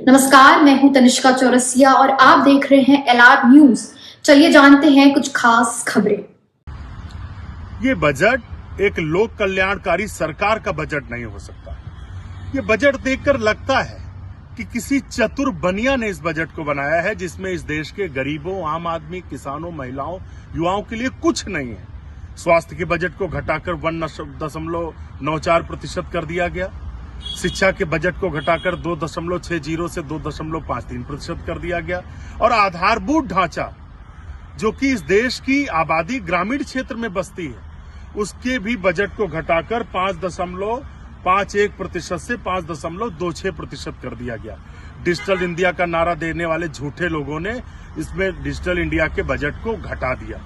नमस्कार, मैं हूं तनिष्का चौरसिया और आप देख रहे हैं एलआर न्यूज। चलिए जानते हैं कुछ खास खबरें। ये बजट एक लोक कल्याणकारी सरकार का बजट नहीं हो सकता। ये बजट देखकर लगता है कि किसी चतुर बनिया ने इस बजट को बनाया है, जिसमें इस देश के गरीबों, आम आदमी, किसानों, महिलाओं, युवाओं के लिए कुछ नहीं है। स्वास्थ्य के बजट को घटाकर 1.94% कर दिया गया। शिक्षा के बजट को घटाकर 2.60 से 2.53% कर दिया गया। और आधारभूत ढांचा, जो कि इस देश की आबादी ग्रामीण क्षेत्र में बसती है, उसके भी बजट को घटाकर 5.51% से 5.26% कर दिया गया। डिजिटल इंडिया का नारा देने वाले झूठे लोगों ने इसमें डिजिटल इंडिया के बजट को घटा दिया।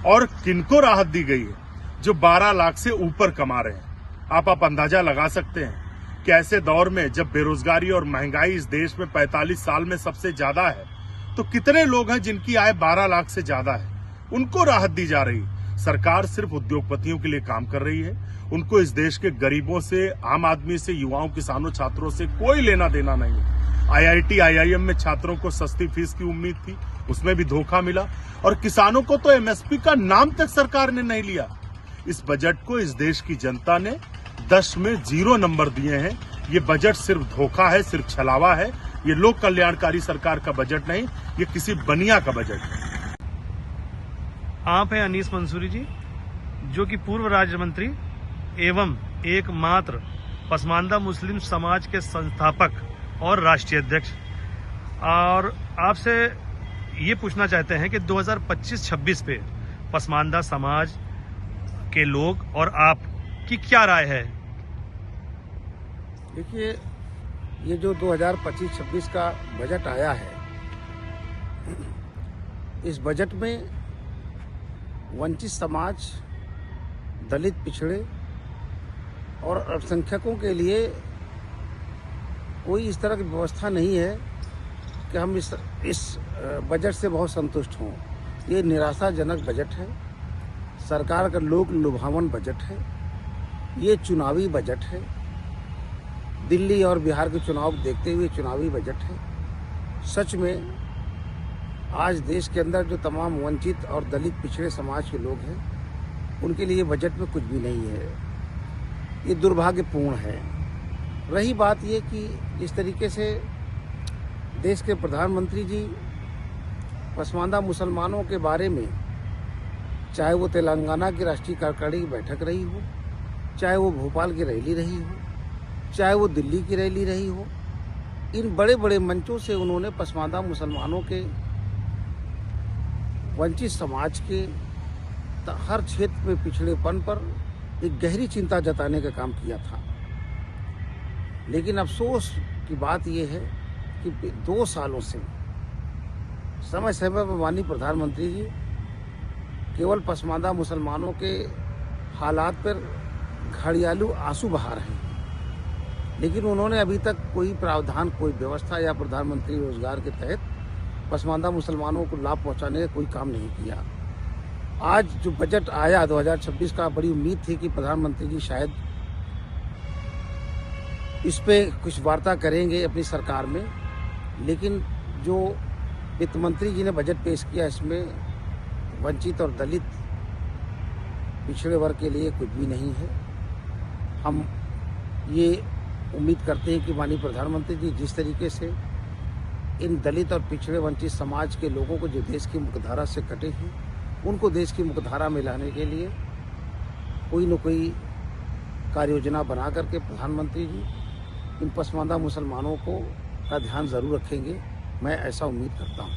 और किनको राहत दी गई है? जो 12 लाख से ऊपर कमा रहे हैं। आप अंदाजा लगा सकते हैं कि ऐसे दौर में जब बेरोजगारी और महंगाई इस देश में 45 साल में सबसे ज्यादा है, तो कितने लोग हैं जिनकी आय 12 लाख से ज्यादा है? उनको राहत दी जा रही। सरकार सिर्फ उद्योगपतियों के लिए काम कर रही है। उनको इस देश के गरीबों से, आम आदमी से, युवाओं, किसानों, छात्रों से कोई लेना देना नहीं है। IIT, IIM में छात्रों को सस्ती फीस की उम्मीद थी, उसमें भी धोखा मिला। और किसानों को तो MSP का नाम तक सरकार ने नहीं लिया। इस बजट को इस देश की जनता ने 10 में 0 नंबर दिए हैं। ये बजट सिर्फ धोखा है, सिर्फ छलावा है। ये लोक कल्याणकारी सरकार का बजट नहीं, ये किसी बनिया का बजट है। आप हैं अनीस मंसूरी जी, जो कि पूर्व राज्य मंत्री एवं एकमात्र पसमानदा मुस्लिम समाज के संस्थापक और राष्ट्रीय अध्यक्ष। और आपसे ये पूछना चाहते हैं कि 2025-26 पे पसमानदा समाज के लोग और आप की क्या राय है? देखिए, ये जो 2025-26 का बजट आया है, इस बजट में वंचित समाज, दलित, पिछड़े और अल्पसंख्यकों के लिए कोई इस तरह की व्यवस्था नहीं है कि हम इस बजट से बहुत संतुष्ट हों। ये निराशाजनक बजट है। सरकार का लोक लुभावन बजट है। ये चुनावी बजट है। दिल्ली और बिहार के चुनाव देखते हुए चुनावी बजट है। सच में आज देश के अंदर जो तमाम वंचित और दलित, पिछड़े समाज के लोग हैं, उनके लिए बजट में कुछ भी नहीं है। ये दुर्भाग्यपूर्ण है। रही बात ये कि जिस तरीके से देश के प्रधानमंत्री जी पसमानदा मुसलमानों के बारे में, चाहे वो तेलंगाना की राष्ट्रीय कार्यकारिणी की बैठक रही हो, चाहे वो भोपाल की रैली रही हो, चाहे वो दिल्ली की रैली रही हो, इन बड़े बड़े मंचों से उन्होंने पसमानदा मुसलमानों के, वंचित समाज के हर क्षेत्र में पिछड़ेपन पर एक गहरी चिंता जताने का काम किया था। लेकिन अफसोस की बात यह है कि 2 सालों से समय समय पर माननीय प्रधानमंत्री जी केवल पसमानदा मुसलमानों के हालात पर घड़ियालू आंसू बहा रहे हैं, लेकिन उन्होंने अभी तक कोई प्रावधान, कोई व्यवस्था या प्रधानमंत्री रोजगार के तहत पसमानदा मुसलमानों को लाभ पहुंचाने का कोई काम नहीं किया। आज जो बजट आया 2026 का, बड़ी उम्मीद थी कि प्रधानमंत्री जी शायद इस पे कुछ वार्ता करेंगे अपनी सरकार में, लेकिन जो वित्त मंत्री जी ने बजट पेश किया, इसमें वंचित और दलित, पिछड़े वर्ग के लिए कुछ भी नहीं है। हम ये उम्मीद करते हैं कि माननीय प्रधानमंत्री जी जिस तरीके से इन दलित और पिछड़े वंचित समाज के लोगों को, जो देश की मुख्यधारा से कटे हैं, उनको देश की मुख्यधारा में लाने के लिए कोई न कोई कार्य योजना बना करके प्रधानमंत्री जी इन पसमानदा मुसलमानों को का ध्यान जरूर रखेंगे। मैं ऐसा उम्मीद करता हूँ।